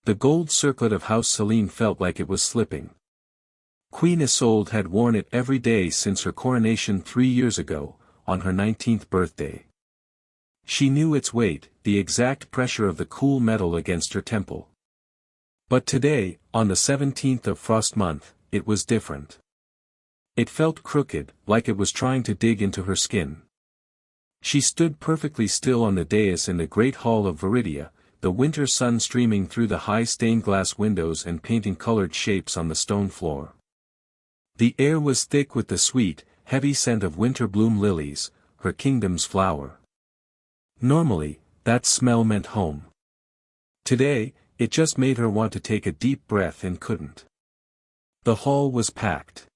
The gold circlet of House Selene felt like it was slipping. Queen Isolde had worn it every day since her coronation 3 years ago, on her 19th birthday. She knew its weight, the exact pressure of the cool metal against her temple. But today, on the 17th of Frost month, it was different. It felt crooked, like it was trying to dig into her skin. She stood perfectly still on the dais in the great hall of Viridia, the winter sun streaming through the high stained glass windows and painting colored shapes on the stone floor. The air was thick with the sweet, heavy scent of winter bloom lilies, her kingdom's flower. Normally, that smell meant home. Today, it just made her want to take a deep breath and couldn't. The hall was packed.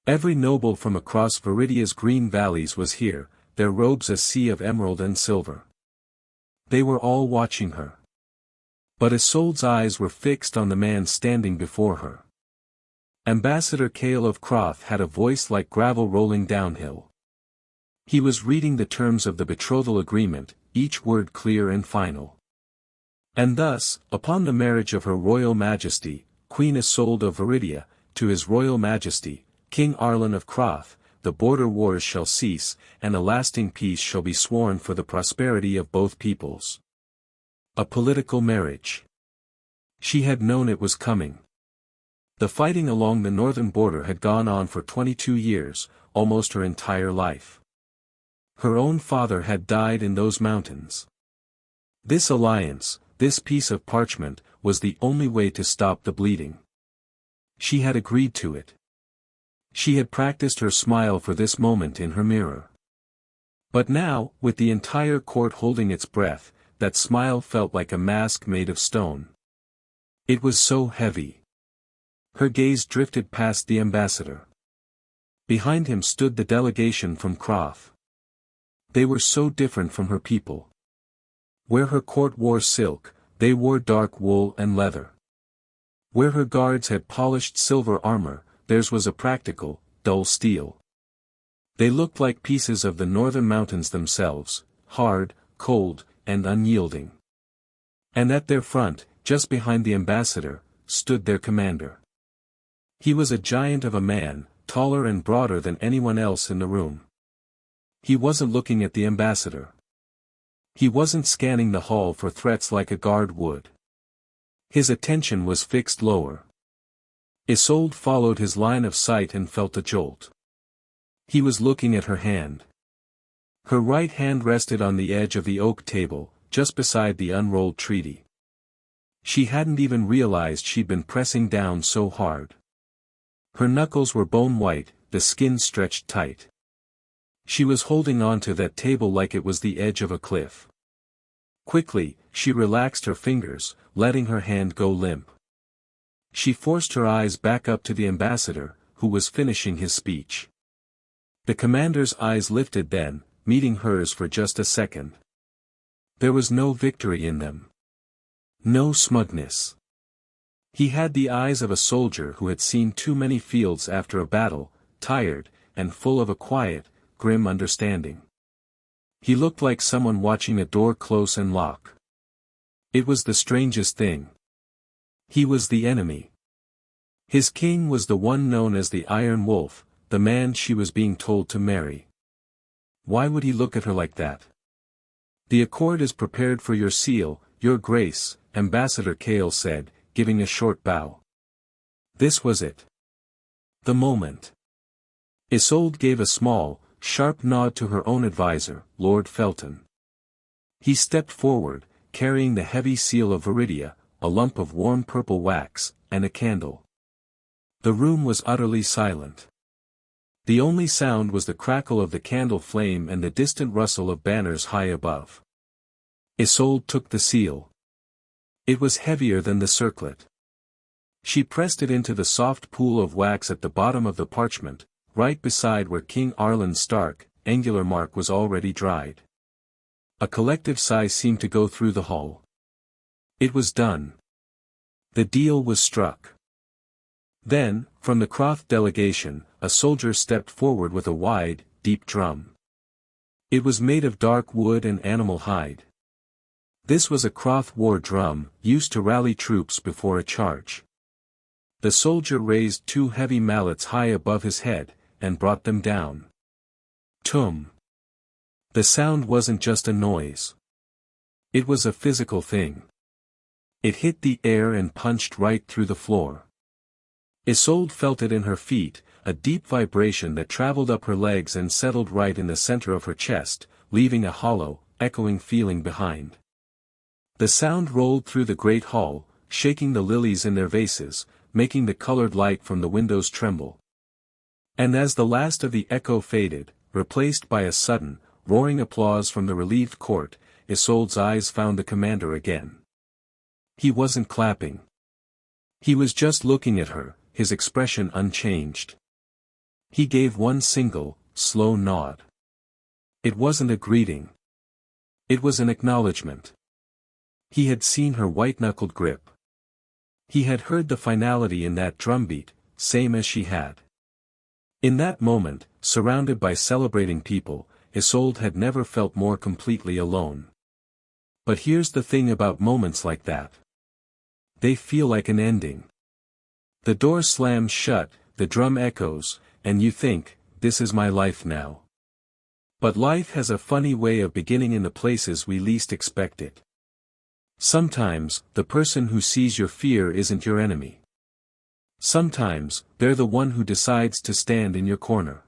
Every noble from across Viridia's green valleys was here, their robes a sea of emerald and silver. They were all watching her. But Isolde's eyes were fixed on the man standing before her. Ambassador Cale of Croth had a voice like gravel rolling downhill. He was reading the terms of the betrothal agreement, each word clear and final. And thus, upon the marriage of Her Royal Majesty, Queen Isolde of Viridia, to His Royal Majesty, King Arlan of Croth, the border wars shall cease, and a lasting peace shall be sworn for the prosperity of both peoples. A political marriage. She had known it was coming. The fighting along the northern border had gone on for 22 years, almost her entire life. Her own father had died in those mountains. This alliance, this piece of parchment, was the only way to stop the bleeding. She had agreed to it. She had practiced her smile for this moment in her mirror. But now, with the entire court holding its breath, that smile felt like a mask made of stone. It was so heavy. Her gaze drifted past the ambassador. Behind him stood the delegation from Croth. They were so different from her people. Where her court wore silk, they wore dark wool and leather. Where her guards had polished silver armor, theirs was a practical, dull steel. They looked like pieces of the northern mountains themselves, hard, cold, and unyielding. And at their front, just behind the ambassador, stood their commander. He was a giant of a man, taller and broader than anyone else in the room. He wasn't looking at the ambassador. He wasn't scanning the hall for threats like a guard would. His attention was fixed lower. Isolde followed his line of sight and felt a jolt. He was looking at her hand. Her right hand rested on the edge of the oak table, just beside the unrolled treaty. She hadn't even realized she'd been pressing down so hard. Her knuckles were bone white, the skin stretched tight. She was holding on to that table like it was the edge of a cliff. Quickly, she relaxed her fingers, letting her hand go limp. She forced her eyes back up to the ambassador, who was finishing his speech. The commander's eyes lifted then, meeting hers for just a second. There was no victory in them. No smugness. He had the eyes of a soldier who had seen too many fields after a battle, tired, and full of a quiet, grim understanding. He looked like someone watching a door close and lock. It was the strangest thing. He was the enemy. His king was the one known as the Iron Wolf, the man she was being told to marry. Why would he look at her like that? The accord is prepared for your seal, your grace, Ambassador Cale said, giving a short bow. This was it. The moment. Isolde gave a small, sharp nod to her own advisor, Lord Felton. He stepped forward, carrying the heavy seal of Viridia, a lump of warm purple wax, and a candle. The room was utterly silent. The only sound was the crackle of the candle flame and the distant rustle of banners high above. Isolde took the seal. It was heavier than the circlet. She pressed it into the soft pool of wax at the bottom of the parchment, right beside where King Arlan's stark, angular mark was already dried. A collective sigh seemed to go through the hall. It was done. The deal was struck. Then, from the Croth delegation, a soldier stepped forward with a wide, deep drum. It was made of dark wood and animal hide. This was a Croth war drum, used to rally troops before a charge. The soldier raised two heavy mallets high above his head, and brought them down. Tum. The sound wasn't just a noise. It was a physical thing. It hit the air and punched right through the floor. Isolde felt it in her feet, a deep vibration that traveled up her legs and settled right in the center of her chest, leaving a hollow, echoing feeling behind. The sound rolled through the great hall, shaking the lilies in their vases, making the colored light from the windows tremble. And as the last of the echo faded, replaced by a sudden, roaring applause from the relieved court, Isolde's eyes found the commander again. He wasn't clapping. He was just looking at her, his expression unchanged. He gave one single, slow nod. It wasn't a greeting. It was an acknowledgement. He had seen her white-knuckled grip. He had heard the finality in that drumbeat, same as she had. In that moment, surrounded by celebrating people, Isolde had never felt more completely alone. But here's the thing about moments like that. They feel like an ending. The door slams shut, the drum echoes, and you think, this is my life now. But life has a funny way of beginning in the places we least expect it. Sometimes, the person who sees your fear isn't your enemy. Sometimes, they're the one who decides to stand in your corner.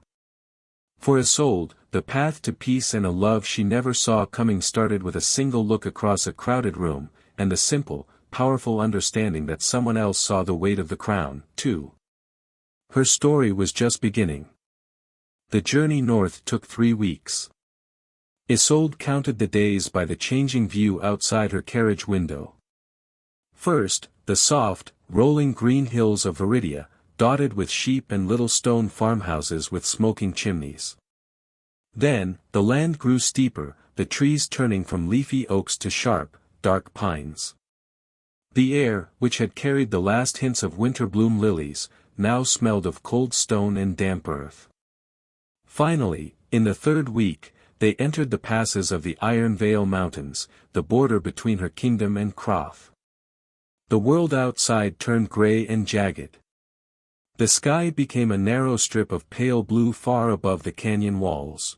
For Isolde, the path to peace and a love she never saw coming started with a single look across a crowded room, and the simple, powerful understanding that someone else saw the weight of the crown, too. Her story was just beginning. The journey north took 3 weeks. Isolde counted the days by the changing view outside her carriage window. First, the soft, rolling green hills of Viridia, dotted with sheep and little stone farmhouses with smoking chimneys. Then, the land grew steeper, the trees turning from leafy oaks to sharp, dark pines. The air, which had carried the last hints of winter bloom lilies, now smelled of cold stone and damp earth. Finally, in the 3rd week, they entered the passes of the Iron Vale Mountains, the border between her kingdom and Croth. The world outside turned gray and jagged. The sky became a narrow strip of pale blue far above the canyon walls.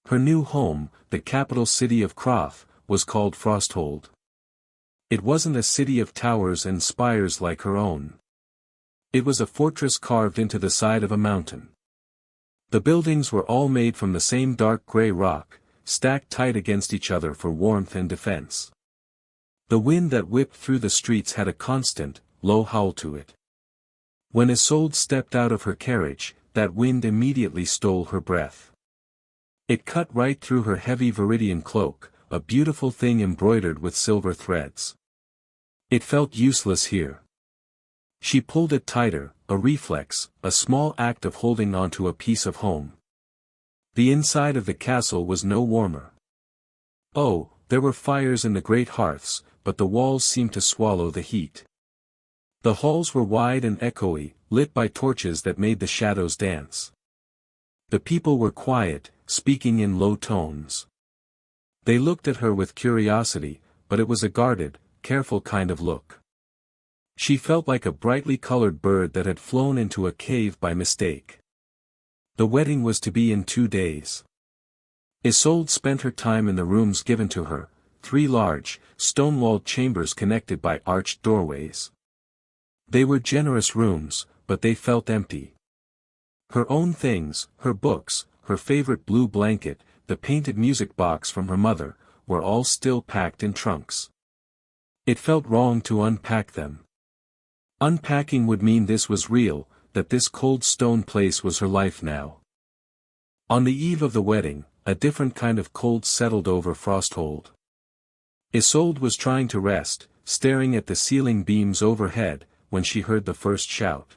Her new home, the capital city of Croth, was called Frosthold. It wasn't a city of towers and spires like her own. It was a fortress carved into the side of a mountain. The buildings were all made from the same dark gray rock, stacked tight against each other for warmth and defense. The wind that whipped through the streets had a constant, low howl to it. When Isolde stepped out of her carriage, that wind immediately stole her breath. It cut right through her heavy Viridian cloak, a beautiful thing embroidered with silver threads. It felt useless here. She pulled it tighter, a reflex, a small act of holding onto a piece of home. The inside of the castle was no warmer. Oh, there were fires in the great hearths, but the walls seemed to swallow the heat. The halls were wide and echoey, lit by torches that made the shadows dance. The people were quiet, speaking in low tones. They looked at her with curiosity, but it was a guarded, careful kind of look. She felt like a brightly colored bird that had flown into a cave by mistake. The wedding was to be in 2 days. Isolde spent her time in the rooms given to her, 3 large, stone-walled chambers connected by arched doorways. They were generous rooms, but they felt empty. Her own things, her books, her favorite blue blanket, the painted music box from her mother, were all still packed in trunks. It felt wrong to unpack them. Unpacking would mean this was real, that this cold stone place was her life now. On the eve of the wedding, a different kind of cold settled over Frosthold. Isolde was trying to rest, staring at the ceiling beams overhead, when she heard the first shout.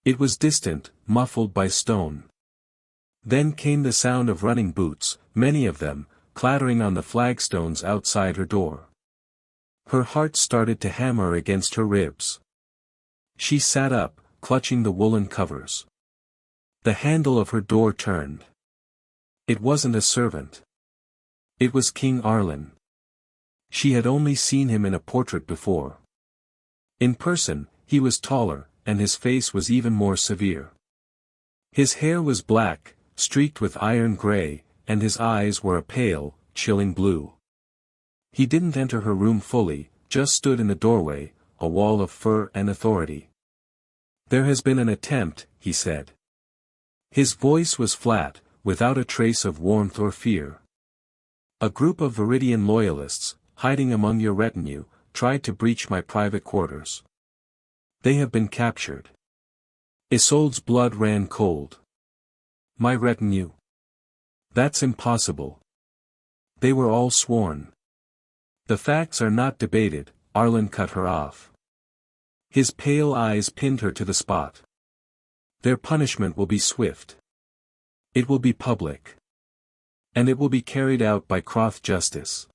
It was distant, muffled by stone. Then came the sound of running boots, many of them, clattering on the flagstones outside her door. Her heart started to hammer against her ribs. She sat up, clutching the woolen covers. The handle of her door turned. It wasn't a servant. It was King Arlen. She had only seen him in a portrait before. In person, he was taller, and his face was even more severe. His hair was black, streaked with iron gray, and his eyes were a pale, chilling blue. He didn't enter her room fully, just stood in the doorway, a wall of fur and authority. "There has been an attempt," he said. His voice was flat, without a trace of warmth or fear. "A group of Viridian loyalists, hiding among your retinue, tried to breach my private quarters. They have been captured." Isolde's blood ran cold. "My retinue? That's impossible. They were all sworn." "The facts are not debated," Arlen cut her off. His pale eyes pinned her to the spot. "Their punishment will be swift. It will be public. And it will be carried out by Croth justice."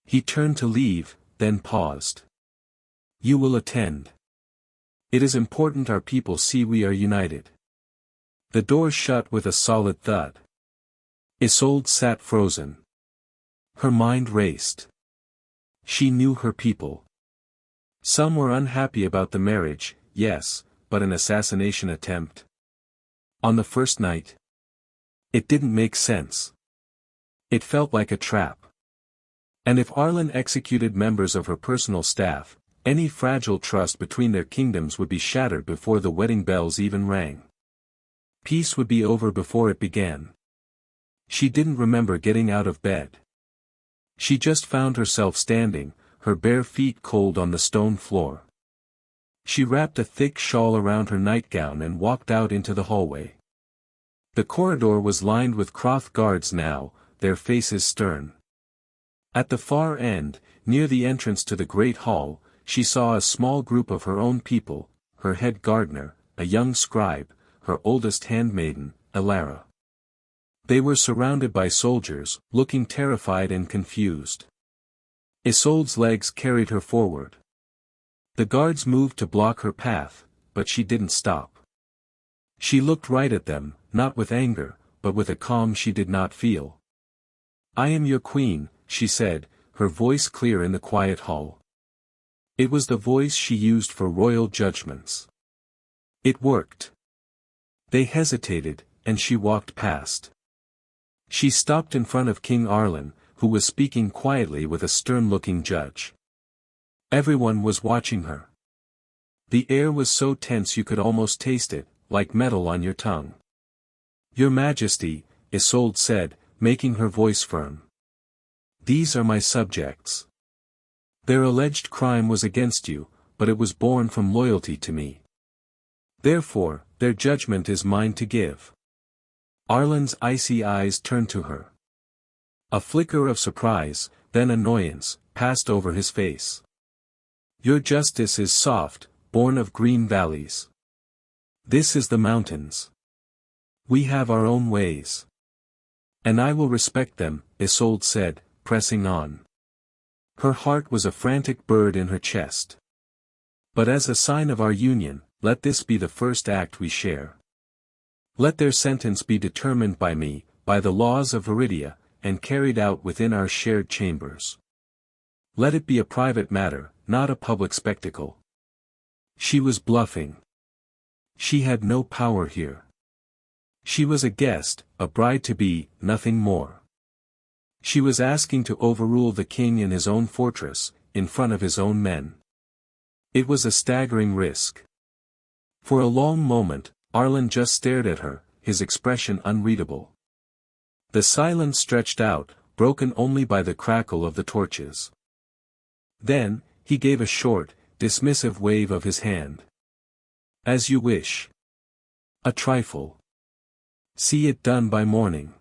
He turned to leave, then paused. "You will attend. It is important our people see we are united." The door shut with a solid thud. Isolde sat frozen. Her mind raced. She knew her people. Some were unhappy about the marriage, yes, but an assassination attempt? On the first night? It didn't make sense. It felt like a trap. And if Arlen executed members of her personal staff, any fragile trust between their kingdoms would be shattered before the wedding bells even rang. Peace would be over before it began. She didn't remember getting out of bed. She just found herself standing, her bare feet cold on the stone floor. She wrapped a thick shawl around her nightgown and walked out into the hallway. The corridor was lined with Croth guards now, their faces stern. At the far end, near the entrance to the great hall, she saw a small group of her own people, her head gardener, a young scribe, her oldest handmaiden, Elara. They were surrounded by soldiers, looking terrified and confused. Isolde's legs carried her forward. The guards moved to block her path, but she didn't stop. She looked right at them, not with anger, but with a calm she did not feel. "I am your queen," she said, her voice clear in the quiet hall. It was the voice she used for royal judgments. It worked. They hesitated, and she walked past. She stopped in front of King Arlen, who was speaking quietly with a stern-looking judge. Everyone was watching her. The air was so tense you could almost taste it, like metal on your tongue. "Your Majesty," Isolde said, making her voice firm. "These are my subjects. Their alleged crime was against you, but it was born from loyalty to me. Therefore, their judgment is mine to give." Arlen's icy eyes turned to her. A flicker of surprise, then annoyance, passed over his face. "Your justice is soft, born of green valleys. This is the mountains. We have our own ways. And I will respect them," Isolde said, pressing on. Her heart was a frantic bird in her chest. "But as a sign of our union, let this be the first act we share. Let their sentence be determined by me, by the laws of Viridia, and carried out within our shared chambers. Let it be a private matter, not a public spectacle." She was bluffing. She had no power here. She was a guest, a bride-to-be, nothing more. She was asking to overrule the king in his own fortress, in front of his own men. It was a staggering risk. For a long moment, Arlen just stared at her, his expression unreadable. The silence stretched out, broken only by the crackle of the torches. Then, he gave a short, dismissive wave of his hand. "As you wish. A trifle. See it done by morning."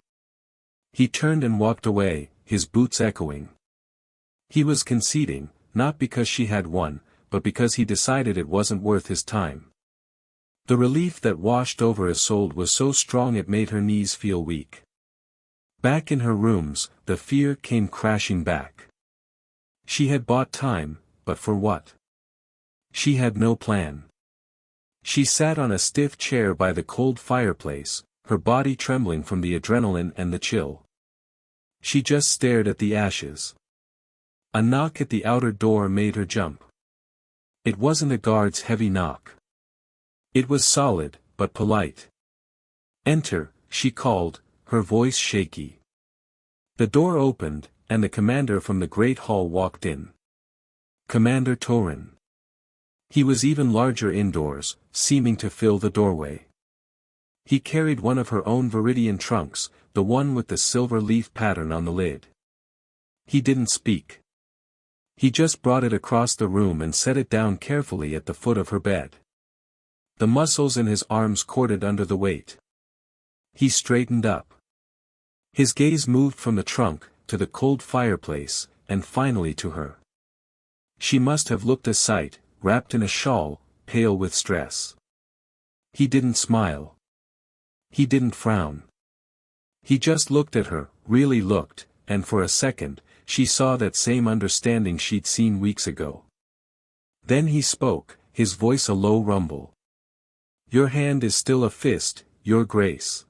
He turned and walked away, his boots echoing. He was conceding, not because she had won, but because he decided it wasn't worth his time. The relief that washed over Isolde was so strong it made her knees feel weak. Back in her rooms, the fear came crashing back. She had bought time, but for what? She had no plan. She sat on a stiff chair by the cold fireplace, her body trembling from the adrenaline and the chill. She just stared at the ashes. A knock at the outer door made her jump. It wasn't a guard's heavy knock. It was solid, but polite. "Enter," she called, her voice shaky. The door opened, and the commander from the great hall walked in. Commander Torin. He was even larger indoors, seeming to fill the doorway. He carried one of her own Viridian trunks, the one with the silver leaf pattern on the lid. He didn't speak. He just brought it across the room and set it down carefully at the foot of her bed. The muscles in his arms corded under the weight. He straightened up. His gaze moved from the trunk, to the cold fireplace, and finally to her. She must have looked a sight, wrapped in a shawl, pale with stress. He didn't smile. He didn't frown. He just looked at her, really looked, and for a second, she saw that same understanding she'd seen weeks ago. Then he spoke, his voice a low rumble. "Your hand is still a fist, Your Grace."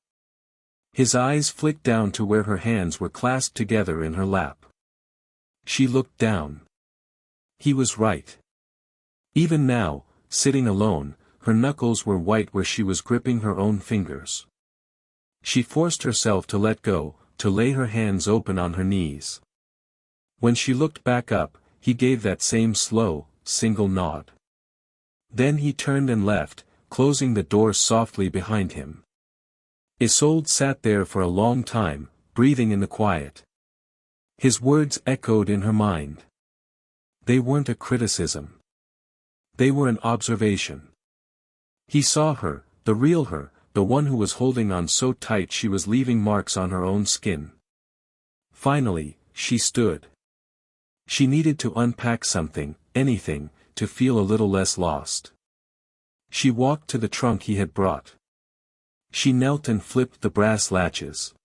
His eyes flicked down to where her hands were clasped together in her lap. She looked down. He was right. Even now, sitting alone, her knuckles were white where she was gripping her own fingers. She forced herself to let go, to lay her hands open on her knees. When she looked back up, he gave that same slow, single nod. Then he turned and left, closing the door softly behind him. Isolde sat there for a long time, breathing in the quiet. His words echoed in her mind. They weren't a criticism. They were an observation. He saw her, the real her, the one who was holding on so tight she was leaving marks on her own skin. Finally, she stood. She needed to unpack something, anything, to feel a little less lost. She walked to the trunk he had brought. She knelt and flipped the brass latches.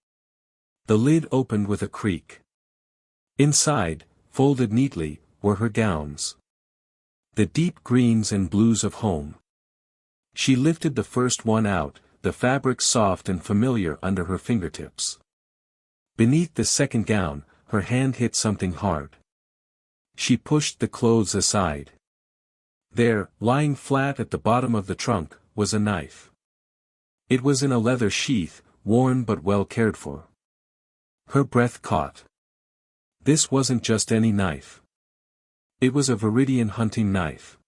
The lid opened with a creak. Inside, folded neatly, were her gowns. The deep greens and blues of home. She lifted the first one out, the fabric soft and familiar under her fingertips. Beneath the second gown, her hand hit something hard. She pushed the clothes aside. There, lying flat at the bottom of the trunk, was a knife. It was in a leather sheath, worn but well cared for. Her breath caught. This wasn't just any knife. It was a Viridian hunting knife.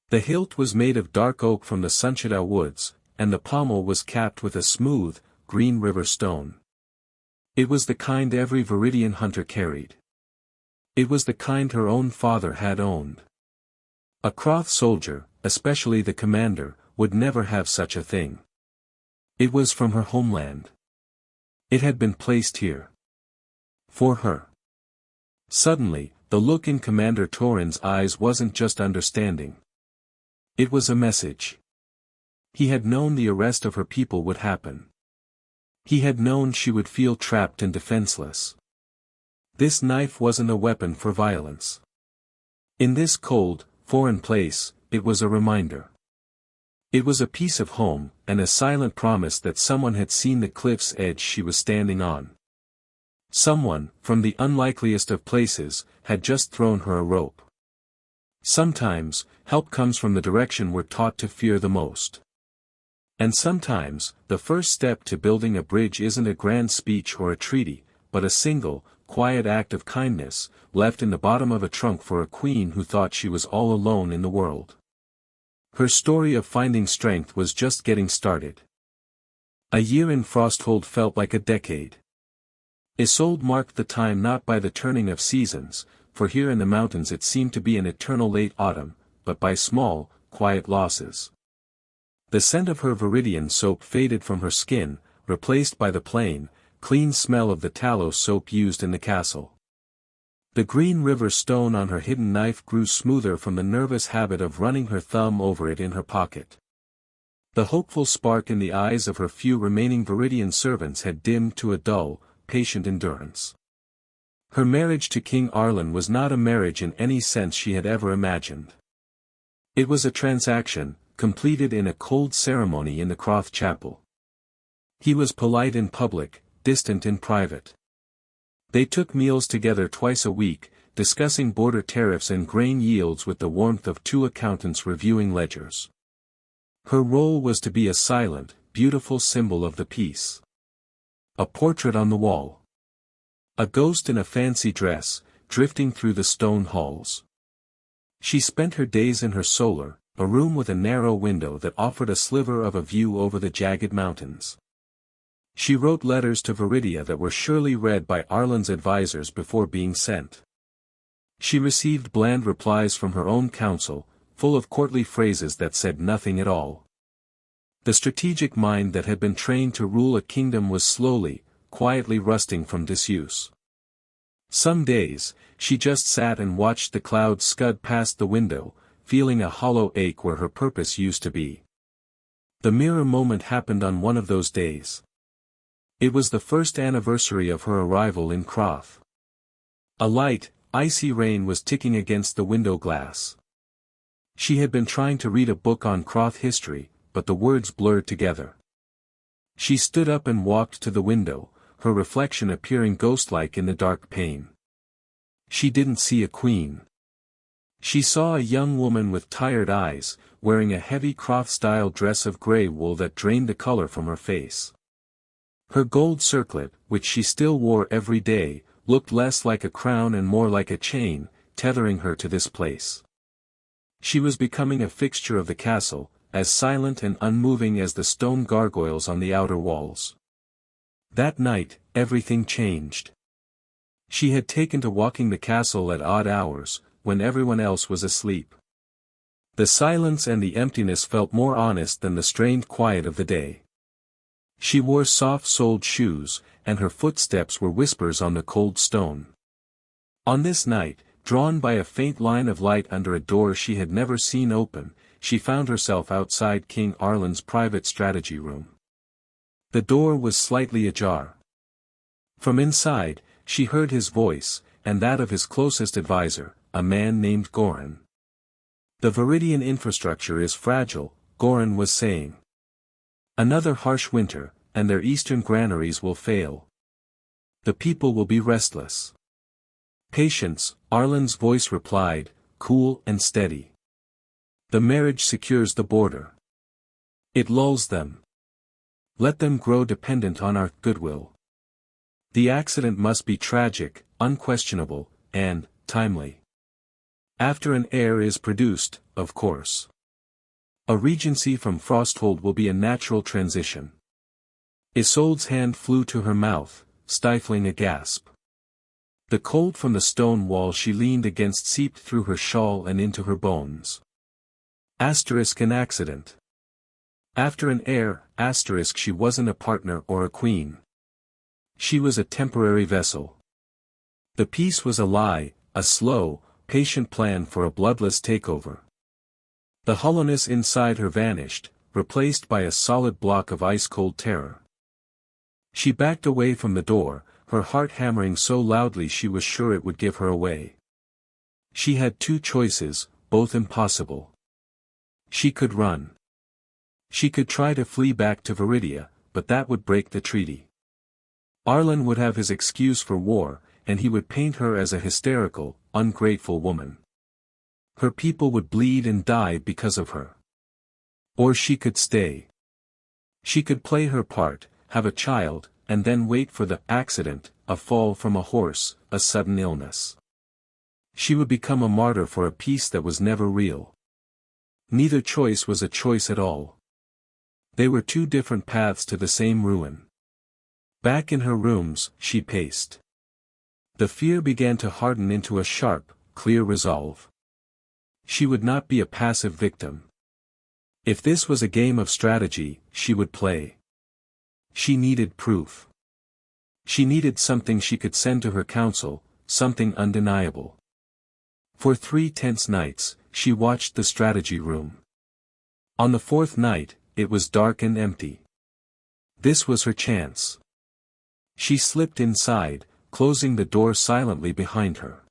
The hilt was made of dark oak from the Sunchadao woods, and the pommel was capped with a smooth, green river stone. It was the kind every Viridian hunter carried. It was the kind her own father had owned. A Croth soldier, especially the commander, would never have such a thing. It was from her homeland. It had been placed here. For her. Suddenly, the look in Commander Torin's eyes wasn't just understanding. It was a message. He had known the arrest of her people would happen. He had known she would feel trapped and defenseless. This knife wasn't a weapon for violence. In this cold, foreign place, it was a reminder. It was a piece of home, and a silent promise that someone had seen the cliff's edge she was standing on. Someone, from the unlikeliest of places, had just thrown her a rope. Sometimes, help comes from the direction we're taught to fear the most. And sometimes, the first step to building a bridge isn't a grand speech or a treaty, but a single, quiet act of kindness, left in the bottom of a trunk for a queen who thought she was all alone in the world. Her story of finding strength was just getting started. A year in Frosthold felt like a decade. Isolde marked the time not by the turning of seasons, for here in the mountains it seemed to be an eternal late autumn, but by small, quiet losses. The scent of her Viridian soap faded from her skin, replaced by the plain, clean smell of the tallow soap used in the castle. The green river stone on her hidden knife grew smoother from the nervous habit of running her thumb over it in her pocket. The hopeful spark in the eyes of her few remaining Viridian servants had dimmed to a dull, patient endurance. Her marriage to King Arlen was not a marriage in any sense she had ever imagined. It was a transaction, completed in a cold ceremony in the Croth chapel. He was polite in public, distant in private. They took meals together twice a week, discussing border tariffs and grain yields with the warmth of two accountants reviewing ledgers. Her role was to be a silent, beautiful symbol of the peace. A portrait on the wall. A ghost in a fancy dress, drifting through the stone halls. She spent her days in her solar, a room with a narrow window that offered a sliver of a view over the jagged mountains. She wrote letters to Viridia that were surely read by Arlen's advisors before being sent. She received bland replies from her own council, full of courtly phrases that said nothing at all. The strategic mind that had been trained to rule a kingdom was slowly, quietly rusting from disuse. Some days, she just sat and watched the clouds scud past the window, feeling a hollow ache where her purpose used to be. The mirror moment happened on one of those days. It was the first anniversary of her arrival in Croth. A light, icy rain was ticking against the window glass. She had been trying to read a book on Croth history, but the words blurred together. She stood up and walked to the window, her reflection appearing ghost-like in the dark pane. She didn't see a queen. She saw a young woman with tired eyes, wearing a heavy Croth-style dress of grey wool that drained the color from her face. Her gold circlet, which she still wore every day, looked less like a crown and more like a chain, tethering her to this place. She was becoming a fixture of the castle, as silent and unmoving as the stone gargoyles on the outer walls. That night, everything changed. She had taken to walking the castle at odd hours, when everyone else was asleep. The silence and the emptiness felt more honest than the strained quiet of the day. She wore soft-soled shoes, and her footsteps were whispers on the cold stone. On this night, drawn by a faint line of light under a door she had never seen open, she found herself outside King Arlen's private strategy room. The door was slightly ajar. From inside, she heard his voice, and that of his closest advisor, a man named Goran. "The Viridian infrastructure is fragile," Goran was saying. "Another harsh winter, and their eastern granaries will fail. The people will be restless." "Patience," Arlen's voice replied, cool and steady. "The marriage secures the border. It lulls them. Let them grow dependent on our goodwill. The accident must be tragic, unquestionable, and timely. After an heir is produced, of course. A regency from Frosthold will be a natural transition." Isolde's hand flew to her mouth, stifling a gasp. The cold from the stone wall she leaned against seeped through her shawl and into her bones. An accident. After an heir, she wasn't a partner or a queen. She was a temporary vessel. The peace was a lie, a slow, patient plan for a bloodless takeover. The hollowness inside her vanished, replaced by a solid block of ice-cold terror. She backed away from the door, her heart hammering so loudly she was sure it would give her away. She had two choices, both impossible. She could run. She could try to flee back to Viridia, but that would break the treaty. Arlen would have his excuse for war, and he would paint her as a hysterical, ungrateful woman. Her people would bleed and die because of her. Or she could stay. She could play her part, have a child, and then wait for the accident, a fall from a horse, a sudden illness. She would become a martyr for a peace that was never real. Neither choice was a choice at all. They were two different paths to the same ruin. Back in her rooms, she paced. The fear began to harden into a sharp, clear resolve. She would not be a passive victim. If this was a game of strategy, she would play. She needed proof. She needed something she could send to her council, something undeniable. For 3 tense nights, she watched the strategy room. On the 4th night, it was dark and empty. This was her chance. She slipped inside, closing the door silently behind her.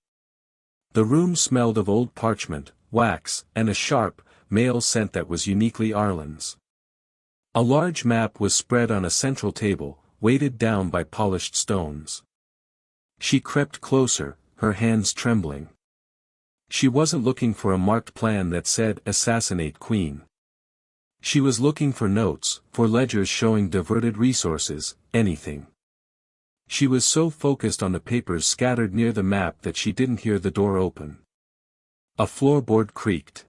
The room smelled of old parchment, wax, and a sharp, male scent that was uniquely Arlen's. A large map was spread on a central table, weighted down by polished stones. She crept closer, her hands trembling. She wasn't looking for a marked plan that said "Assassinate Queen." She was looking for notes, for ledgers showing diverted resources, anything. She was so focused on the papers scattered near the map that she didn't hear the door open. A floorboard creaked.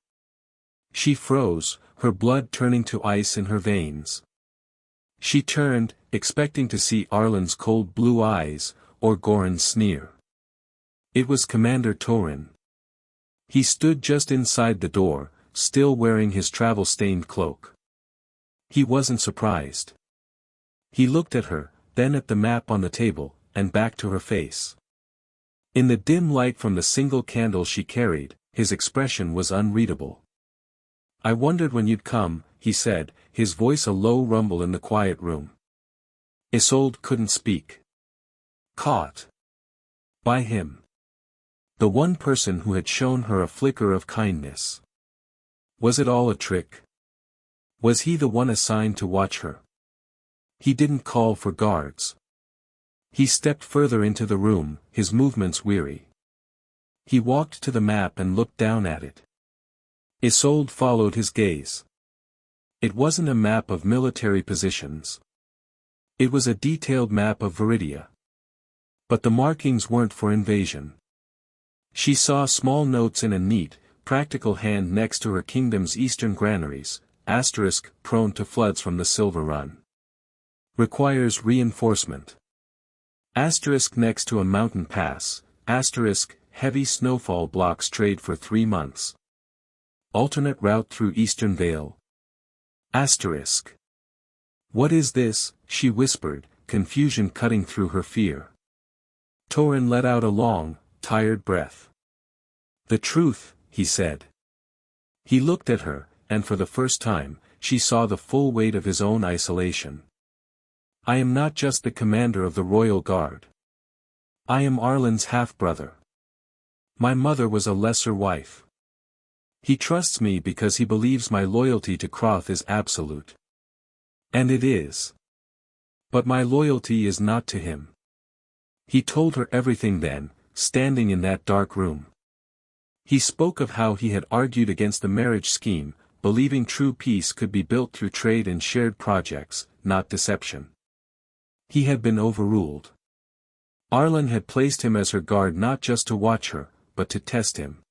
She froze, her blood turning to ice in her veins. She turned, expecting to see Arlen's cold blue eyes, or Goran's sneer. It was Commander Torin. He stood just inside the door, still wearing his travel-stained cloak. He wasn't surprised. He looked at her, then at the map on the table, and back to her face. In the dim light from the single candle she carried, his expression was unreadable. "I wondered when you'd come," he said, his voice a low rumble in the quiet room. Isolde couldn't speak. Caught by him. The one person who had shown her a flicker of kindness. Was it all a trick? Was he the one assigned to watch her? He didn't call for guards. He stepped further into the room, his movements weary. He walked to the map and looked down at it. Isolde followed his gaze. It wasn't a map of military positions. It was a detailed map of Viridia. But the markings weren't for invasion. She saw small notes in a neat, practical hand next to her kingdom's eastern granaries, *, prone to floods from the Silver Run. Requires reinforcement. * next to a mountain pass, *, heavy snowfall blocks trade for 3 months. Alternate route through Eastern Vale. *. What is this? She whispered, confusion cutting through her fear. Torin let out a long, tired breath. "The truth," he said. He looked at her, and for the first time, she saw the full weight of his own isolation. "I am not just the commander of the Royal Guard. I am Arlen's half-brother. My mother was a lesser wife. He trusts me because he believes my loyalty to Croth is absolute. And it is. But my loyalty is not to him." He told her everything then, standing in that dark room. He spoke of how he had argued against the marriage scheme, believing true peace could be built through trade and shared projects, not deception. He had been overruled. Arlen had placed him as her guard not just to watch her, but to test him.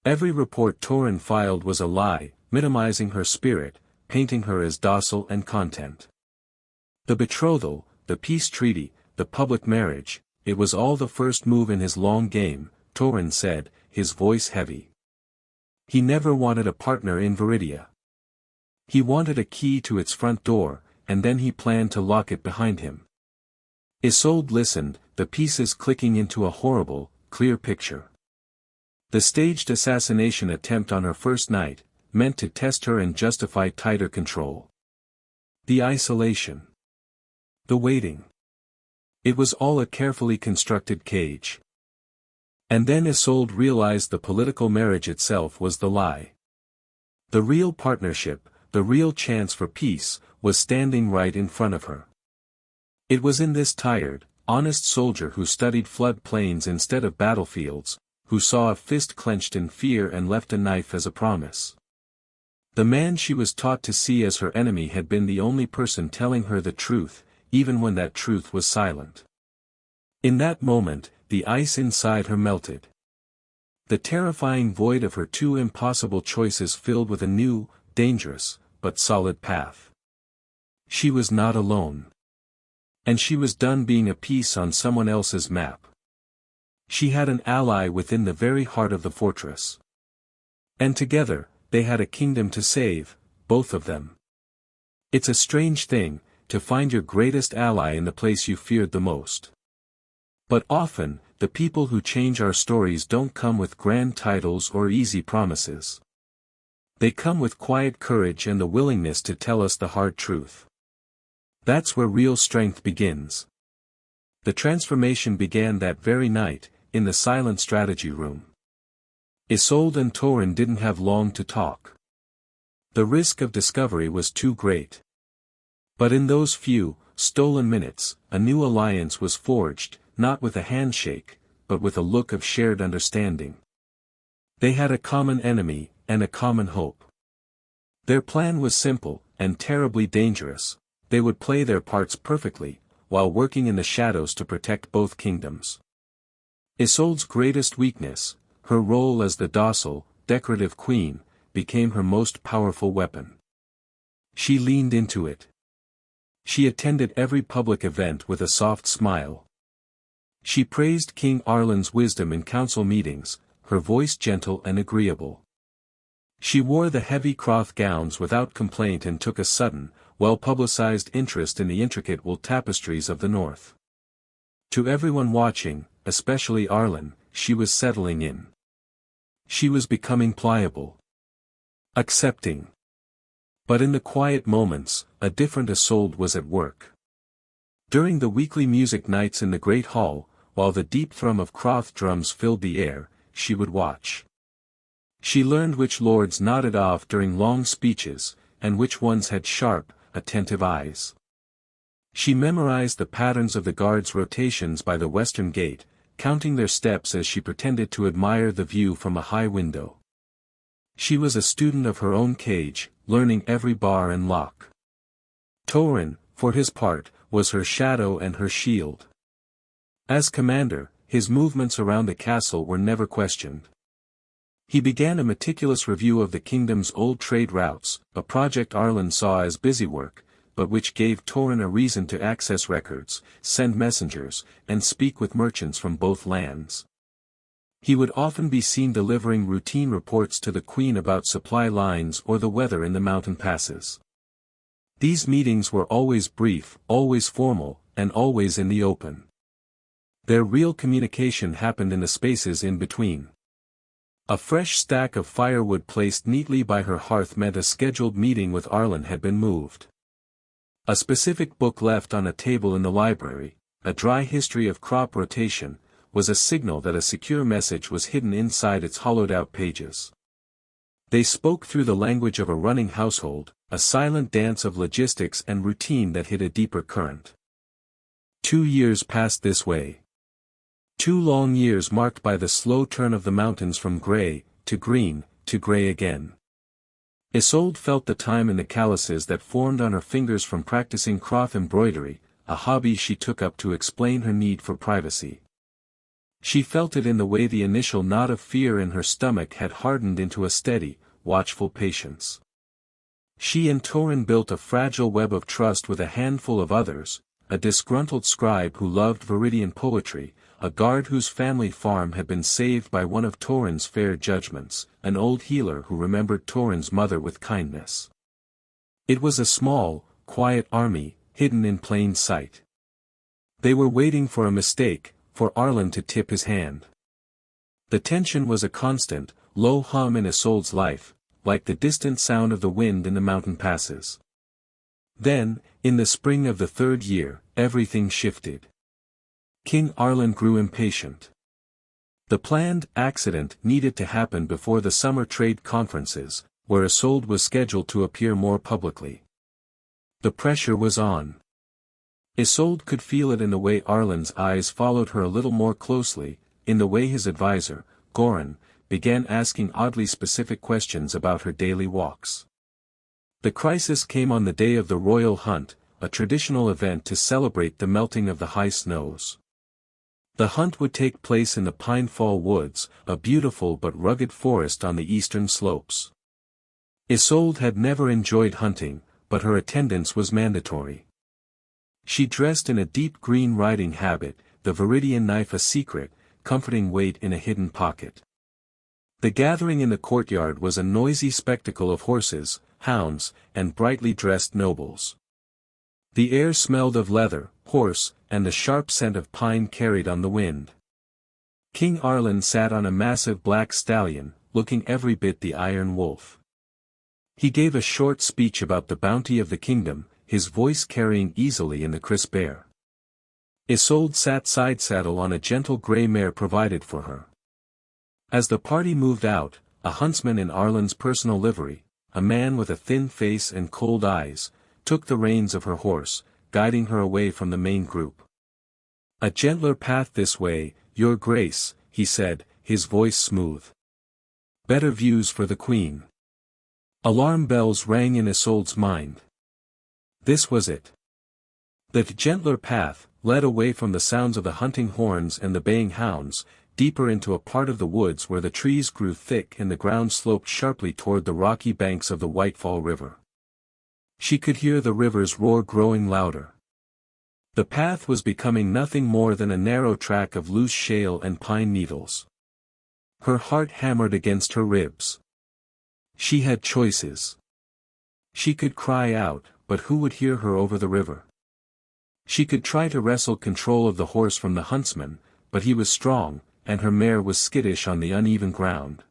Every report Torin filed was a lie, minimizing her spirit, painting her as docile and content. The betrothal, the peace treaty, the public marriage, it was all the first move in his long game, Torin said, his voice heavy. He never wanted a partner in Viridia. He wanted a key to its front door, and then he planned to lock it behind him. Isolde listened, the pieces clicking into a horrible, clear picture. The staged assassination attempt on her first night, meant to test her and justify tighter control. The isolation. The waiting. It was all a carefully constructed cage. And then Isolde realized the political marriage itself was the lie. The real partnership, the real chance for peace, was standing right in front of her. It was in this tired, honest soldier who studied flood plains instead of battlefields, who saw a fist clenched in fear and left a knife as a promise. The man she was taught to see as her enemy had been the only person telling her the truth, even when that truth was silent. In that moment, the ice inside her melted. The terrifying void of her two impossible choices filled with a new, dangerous, but solid path. She was not alone. And she was done being a piece on someone else's map. She had an ally within the very heart of the fortress. And together, they had a kingdom to save, both of them. It's a strange thing, to find your greatest ally in the place you feared the most. But often, the people who change our stories don't come with grand titles or easy promises. They come with quiet courage and the willingness to tell us the hard truth. That's where real strength begins. The transformation began that very night, in the silent strategy room. Isolde and Torin didn't have long to talk. The risk of discovery was too great. But in those few, stolen minutes, a new alliance was forged, not with a handshake, but with a look of shared understanding. They had a common enemy, and a common hope. Their plan was simple, and terribly dangerous. They would play their parts perfectly, while working in the shadows to protect both kingdoms. Isolde's greatest weakness, her role as the docile, decorative queen, became her most powerful weapon. She leaned into it. She attended every public event with a soft smile. She praised King Arlen's wisdom in council meetings, her voice gentle and agreeable. She wore the heavy cloth gowns without complaint and took a sudden, well-publicized interest in the intricate wool tapestries of the north. To everyone watching, especially Arlen, she was settling in. She was becoming pliable. Accepting. But in the quiet moments, a different Isolde was at work. During the weekly music nights in the great hall, while the deep thrum of cloth drums filled the air, she would watch. She learned which lords nodded off during long speeches, and which ones had sharp, attentive eyes. She memorized the patterns of the guards' rotations by the western gate, counting their steps as she pretended to admire the view from a high window. She was a student of her own cage, learning every bar and lock. Torin, for his part, was her shadow and her shield. As commander, his movements around the castle were never questioned. He began a meticulous review of the kingdom's old trade routes, a project Arlen saw as busy work, but which gave Torin a reason to access records, send messengers, and speak with merchants from both lands. He would often be seen delivering routine reports to the queen about supply lines or the weather in the mountain passes. These meetings were always brief, always formal, and always in the open. Their real communication happened in the spaces in between. A fresh stack of firewood placed neatly by her hearth meant a scheduled meeting with Arlen had been moved. A specific book left on a table in the library, a dry history of crop rotation, was a signal that a secure message was hidden inside its hollowed-out pages. They spoke through the language of a running household, a silent dance of logistics and routine that hid a deeper current. 2 years passed this way. 2 long years marked by the slow turn of the mountains from gray, to green, to gray again. Isolde felt the time in the calluses that formed on her fingers from practicing cloth embroidery, a hobby she took up to explain her need for privacy. She felt it in the way the initial knot of fear in her stomach had hardened into a steady, watchful patience. She and Torin built a fragile web of trust with a handful of others, a disgruntled scribe who loved Viridian poetry, a guard whose family farm had been saved by one of Torin's fair judgments, an old healer who remembered Torin's mother with kindness. It was a small, quiet army, hidden in plain sight. They were waiting for a mistake, for Arlen to tip his hand. The tension was a constant, low hum in Isolde's life, like the distant sound of the wind in the mountain passes. Then, in the spring of the 3rd year, everything shifted. King Arlen grew impatient. The planned accident needed to happen before the summer trade conferences, where Isolde was scheduled to appear more publicly. The pressure was on. Isolde could feel it in the way Arlen's eyes followed her a little more closely, in the way his advisor, Goran, began asking oddly specific questions about her daily walks. The crisis came on the day of the royal hunt, a traditional event to celebrate the melting of the high snows. The hunt would take place in the Pinefall Woods, a beautiful but rugged forest on the eastern slopes. Isolde had never enjoyed hunting, but her attendance was mandatory. She dressed in a deep green riding habit, the Viridian knife a secret, comforting weight in a hidden pocket. The gathering in the courtyard was a noisy spectacle of horses, hounds, and brightly dressed nobles. The air smelled of leather, horse, and the sharp scent of pine carried on the wind. King Arlen sat on a massive black stallion, looking every bit the Iron Wolf. He gave a short speech about the bounty of the kingdom, his voice carrying easily in the crisp air. Isolde sat side saddle on a gentle grey mare provided for her. As the party moved out, a huntsman in Arlen's personal livery, a man with a thin face and cold eyes, took the reins of her horse, guiding her away from the main group. A gentler path this way, "Your Grace," he said, his voice smooth. "Better views for the Queen." Alarm bells rang in Isolde's mind. This was it. The gentler path led away from the sounds of the hunting horns and the baying hounds, deeper into a part of the woods where the trees grew thick and the ground sloped sharply toward the rocky banks of the Whitefall River. She could hear the river's roar growing louder. The path was becoming nothing more than a narrow track of loose shale and pine needles. Her heart hammered against her ribs. She had choices. She could cry out, but who would hear her over the river? She could try to wrestle control of the horse from the huntsman, but he was strong, and her mare was skittish on the uneven ground.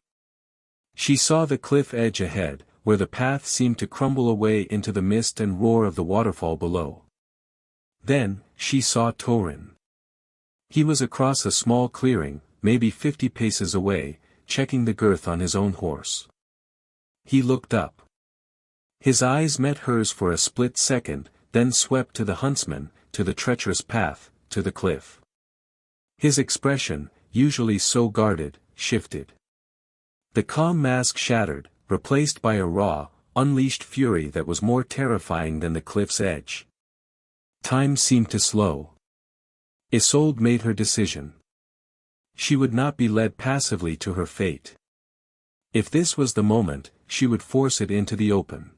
She saw the cliff edge ahead, where the path seemed to crumble away into the mist and roar of the waterfall below. Then, she saw Torin. He was across a small clearing, maybe 50 paces away, checking the girth on his own horse. He looked up. His eyes met hers for a split second, then swept to the huntsman, to the treacherous path, to the cliff. His expression, usually so guarded, shifted. The calm mask shattered, replaced by a raw, unleashed fury that was more terrifying than the cliff's edge. Time seemed to slow. Isolde made her decision. She would not be led passively to her fate. If this was the moment, she would force it into the open.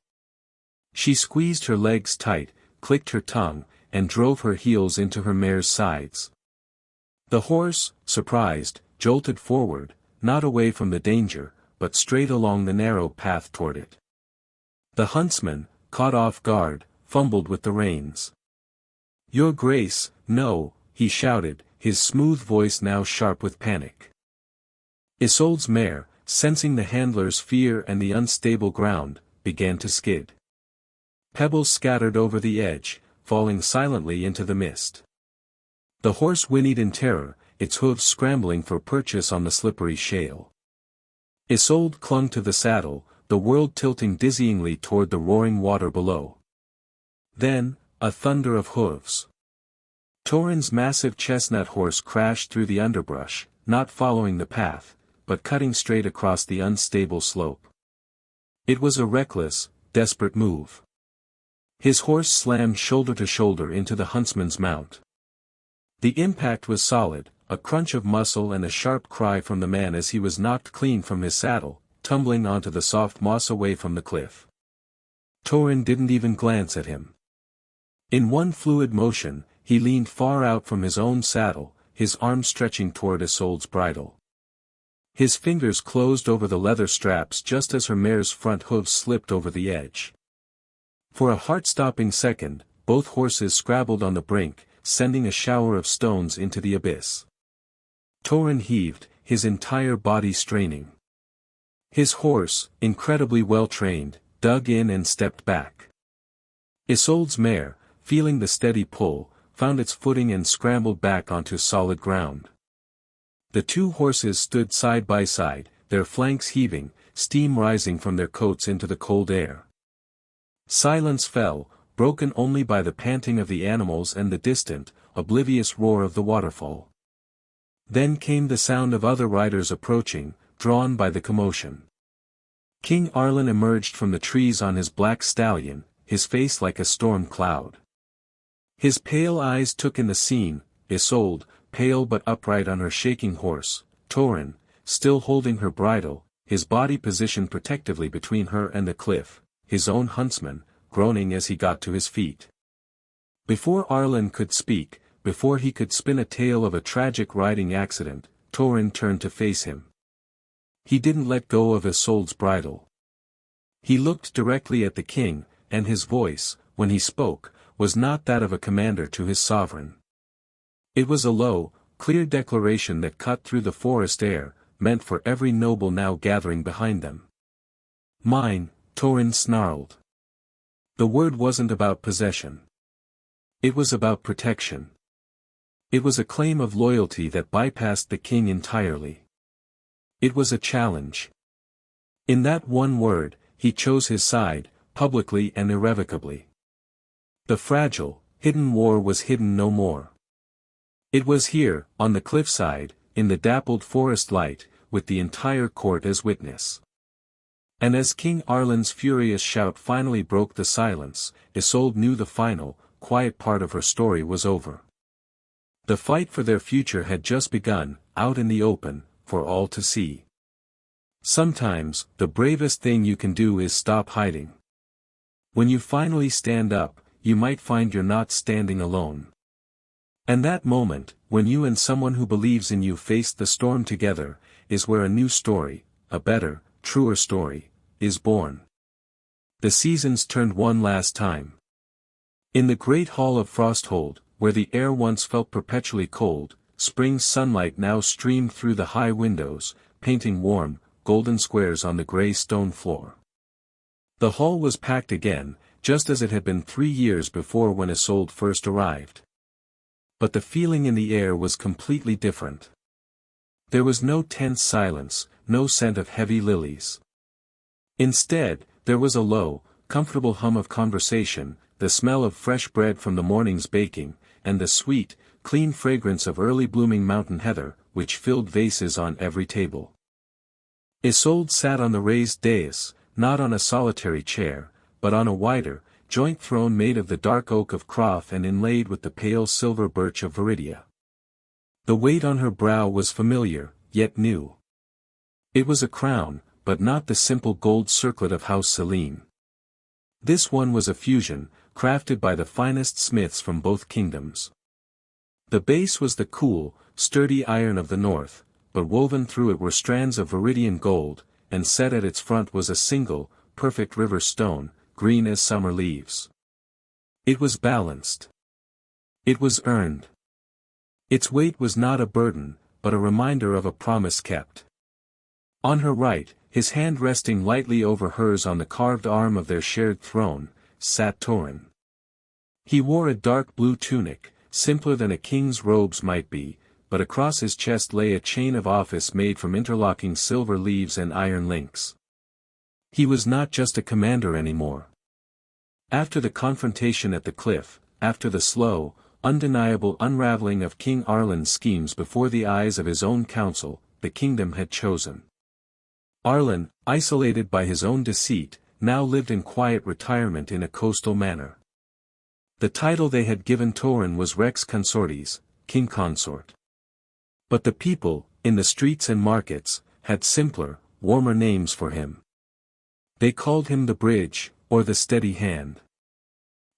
She squeezed her legs tight, clicked her tongue, and drove her heels into her mare's sides. The horse, surprised, jolted forward, not away from the danger, but straight along the narrow path toward it. The huntsman, caught off guard, fumbled with the reins. "Your Grace, no," he shouted, his smooth voice now sharp with panic. Isolde's mare, sensing the handler's fear and the unstable ground, began to skid. Pebbles scattered over the edge, falling silently into the mist. The horse whinnied in terror, its hooves scrambling for purchase on the slippery shale. Isolde clung to the saddle, the world tilting dizzyingly toward the roaring water below. Then, a thunder of hooves. Torin's massive chestnut horse crashed through the underbrush, not following the path, but cutting straight across the unstable slope. It was a reckless, desperate move. His horse slammed shoulder to shoulder into the huntsman's mount. The impact was solid, a crunch of muscle and a sharp cry from the man as he was knocked clean from his saddle, tumbling onto the soft moss away from the cliff. Torin didn't even glance at him. In one fluid motion, he leaned far out from his own saddle, his arm stretching toward Isolde's bridle. His fingers closed over the leather straps just as her mare's front hooves slipped over the edge. For a heart-stopping second, both horses scrabbled on the brink, sending a shower of stones into the abyss. Torin heaved, his entire body straining. His horse, incredibly well-trained, dug in and stepped back. Isolde's mare, feeling the steady pull, found its footing and scrambled back onto solid ground. The two horses stood side by side, their flanks heaving, steam rising from their coats into the cold air. Silence fell, broken only by the panting of the animals and the distant, oblivious roar of the waterfall. Then came the sound of other riders approaching, drawn by the commotion. King Arlen emerged from the trees on his black stallion, his face like a storm cloud. His pale eyes took in the scene, Isolde, pale but upright on her shaking horse, Torin, still holding her bridle, his body positioned protectively between her and the cliff, his own huntsman, groaning as he got to his feet. Before Arlen could speak, before he could spin a tale of a tragic riding accident, Torin turned to face him. He didn't let go of Isolde's bridle. He looked directly at the king, and his voice, when he spoke, was not that of a commander to his sovereign. It was a low, clear declaration that cut through the forest air, meant for every noble now gathering behind them. "Mine," Torin snarled. The word wasn't about possession. It was about protection. It was a claim of loyalty that bypassed the king entirely. It was a challenge. In that one word, he chose his side, publicly and irrevocably. The fragile, hidden war was hidden no more. It was here, on the cliffside, in the dappled forest light, with the entire court as witness. And as King Arlen's furious shout finally broke the silence, Isolde knew the final, quiet part of her story was over. The fight for their future had just begun, out in the open, for all to see. Sometimes, the bravest thing you can do is stop hiding. When you finally stand up, you might find you're not standing alone. And that moment, when you and someone who believes in you face the storm together, is where a new story, a better, truer story, is born. The seasons turned one last time. In the great hall of Frosthold, where the air once felt perpetually cold, spring's sunlight now streamed through the high windows, painting warm, golden squares on the grey stone floor. The hall was packed again, just as it had been 3 years before when Isolde first arrived. But the feeling in the air was completely different. There was no tense silence, no scent of heavy lilies. Instead, there was a low, comfortable hum of conversation, the smell of fresh bread from the morning's baking, and the sweet, clean fragrance of early blooming mountain heather, which filled vases on every table. Isolde sat on the raised dais, not on a solitary chair, but on a wider, joint throne made of the dark oak of Croft and inlaid with the pale silver birch of Viridia. The weight on her brow was familiar, yet new. It was a crown, but not the simple gold circlet of House Selene. This one was a fusion, crafted by the finest smiths from both kingdoms. The base was the cool, sturdy iron of the north, but woven through it were strands of Viridian gold, and set at its front was a single, perfect river stone, green as summer leaves. It was balanced. It was earned. Its weight was not a burden, but a reminder of a promise kept. On her right, his hand resting lightly over hers on the carved arm of their shared throne, sat Torin. He wore a dark blue tunic, simpler than a king's robes might be, but across his chest lay a chain of office made from interlocking silver leaves and iron links. He was not just a commander anymore. After the confrontation at the cliff, after the slow, undeniable unraveling of King Arlen's schemes before the eyes of his own council, the kingdom had chosen. Arlen, isolated by his own deceit, now lived in quiet retirement in a coastal manor. The title they had given Torin was Rex Consortes, King Consort. But the people, in the streets and markets, had simpler, warmer names for him. They called him the Bridge, or the Steady Hand.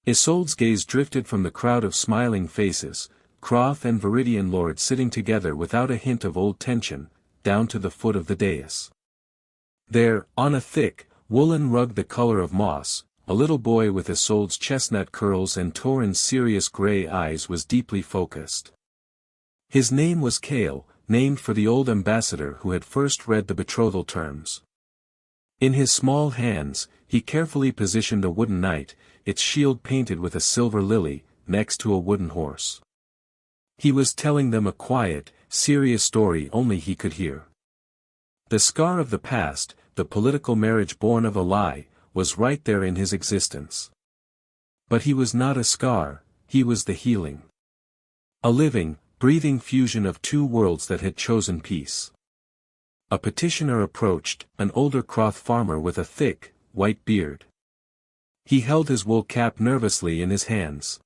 Isolde's gaze drifted from the crowd of smiling faces, Croft and Viridian lords sitting together without a hint of old tension, down to the foot of the dais. There, on a thick, woolen rug the color of moss, a little boy with Isolde's chestnut curls and Torin's serious grey eyes was deeply focused. His name was Cale, named for the old ambassador who had first read the betrothal terms. In his small hands, he carefully positioned a wooden knight, its shield painted with a silver lily, next to a wooden horse. He was telling them a quiet, serious story only he could hear. The scar of the past, the political marriage born of a lie, was right there in his existence. But he was not a scar, he was the healing. A living, breathing fusion of two worlds that had chosen peace. A petitioner approached, an older Croft farmer with a thick, white beard. He held his wool cap nervously in his hands.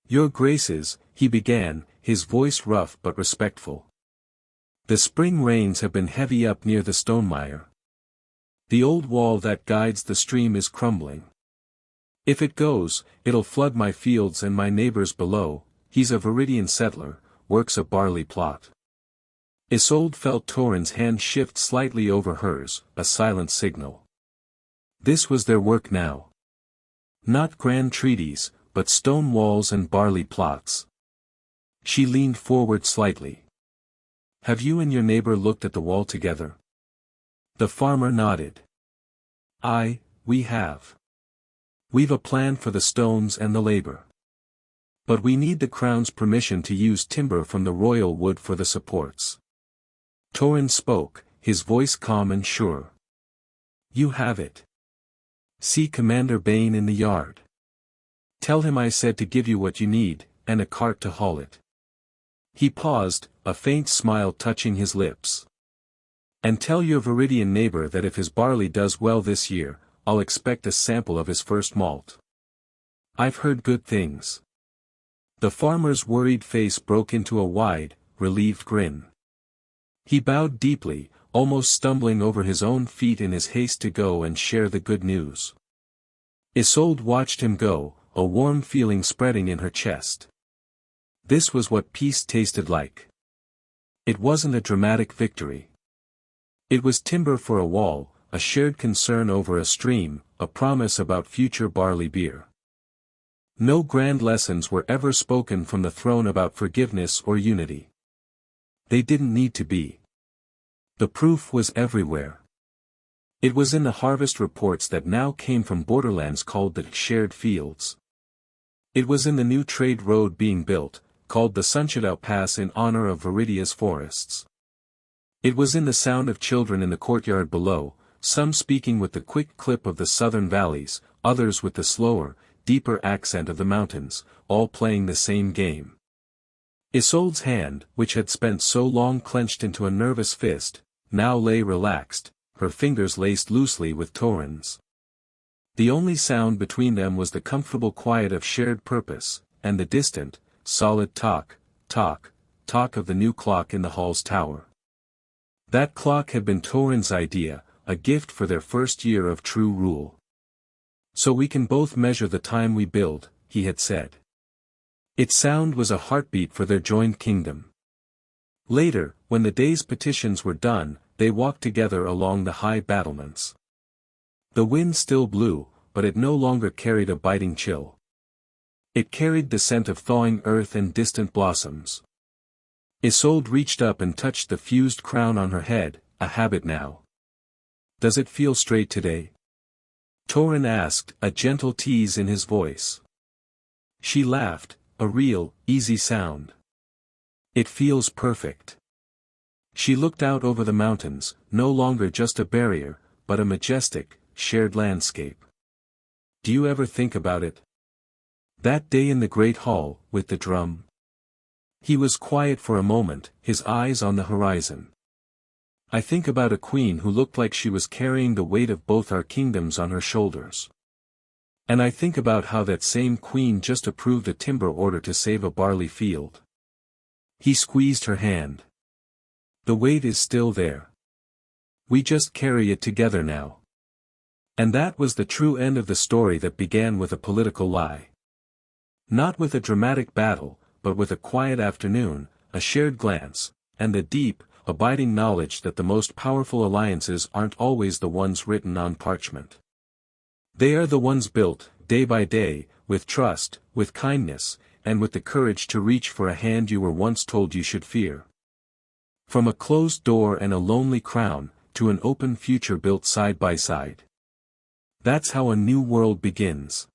"Your Graces," he began, his voice rough but respectful. "The spring rains have been heavy up near the Stonemire. The old wall that guides the stream is crumbling. If it goes, it'll flood my fields and my neighbors below. He's a Viridian settler, works a barley plot." Isolde felt Torin's hand shift slightly over hers, a silent signal. This was their work now. Not grand treaties, but stone walls and barley plots. She leaned forward slightly. "Have you and your neighbor looked at the wall together?" The farmer nodded. We have. We've a plan for the stones and the labor. But we need the crown's permission to use timber from the royal wood for the supports." Torin spoke, his voice calm and sure. "You have it. See Commander Bain in the yard. Tell him I said to give you what you need, and a cart to haul it." He paused, a faint smile touching his lips. And tell your Viridian neighbor that if his barley does well this year, I'll expect a sample of his first malt. I've heard good things. The farmer's worried face broke into a wide, relieved grin. He bowed deeply, almost stumbling over his own feet in his haste to go and share the good news. Isolde watched him go, a warm feeling spreading in her chest. This was what peace tasted like. It wasn't a dramatic victory. It was timber for a wall, a shared concern over a stream, a promise about future barley beer. No grand lessons were ever spoken from the throne about forgiveness or unity. They didn't need to be. The proof was everywhere. It was in the harvest reports that now came from borderlands called the shared fields. It was in the new trade road being built, called the Sunshadao Pass in honor of Viridia's forests. It was in the sound of children in the courtyard below, some speaking with the quick clip of the southern valleys, others with the slower, deeper accent of the mountains, all playing the same game. Isolde's hand, which had spent so long clenched into a nervous fist, now lay relaxed, her fingers laced loosely with Torin's. The only sound between them was the comfortable quiet of shared purpose, and the distant, solid talk of the new clock in the hall's tower. That clock had been Torin's idea, a gift for their first year of true rule. So we can both measure the time we build, he had said. Its sound was a heartbeat for their joined kingdom. Later, when the day's petitions were done, they walked together along the high battlements. The wind still blew, but it no longer carried a biting chill. It carried the scent of thawing earth and distant blossoms. Isolde reached up and touched the fused crown on her head, a habit now. Does it feel straight today? Torin asked, a gentle tease in his voice. She laughed, a real, easy sound. It feels perfect. She looked out over the mountains, no longer just a barrier, but a majestic, shared landscape. Do you ever think about it? That day in the great hall, with the drum. He was quiet for a moment, his eyes on the horizon. I think about a queen who looked like she was carrying the weight of both our kingdoms on her shoulders. And I think about how that same queen just approved a timber order to save a barley field. He squeezed her hand. The weight is still there. We just carry it together now. And that was the true end of the story that began with a political lie. Not with a dramatic battle, but with a quiet afternoon, a shared glance, and the deep, abiding knowledge that the most powerful alliances aren't always the ones written on parchment. They are the ones built, day by day, with trust, with kindness, and with the courage to reach for a hand you were once told you should fear. From a closed door and a lonely crown, to an open future built side by side. That's how a new world begins.